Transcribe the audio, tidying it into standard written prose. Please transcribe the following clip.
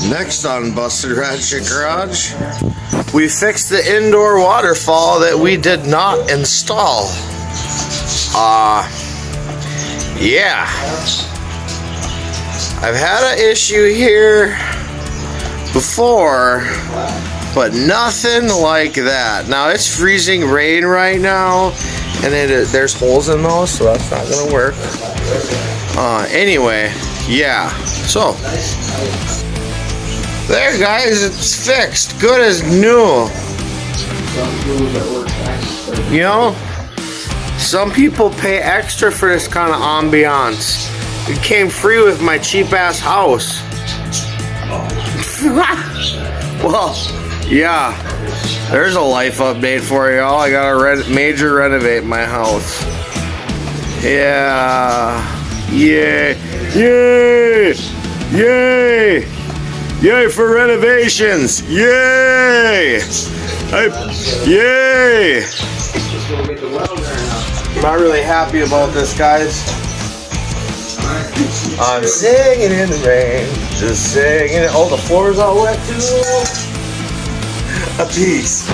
Next on Busted Ratchet Garage, we fixed the indoor waterfall that we did not install. Yeah. I've had an issue here before, but nothing like that. Now it's freezing rain right now, and there's holes in those, so that's not gonna work. Anyway, yeah. So there, guys, it's fixed, good as new. You know, some people pay extra for this kind of ambiance. It came free with my cheap ass house. Well, yeah, there's a life update for y'all. I gotta major renovate my house. Yeah, yay, yay, yay, yay for renovations, yay, yay. I'm not really happy about this, guys. I'm singing in the rain, just singing. Oh, the floor's all wet too. A piece.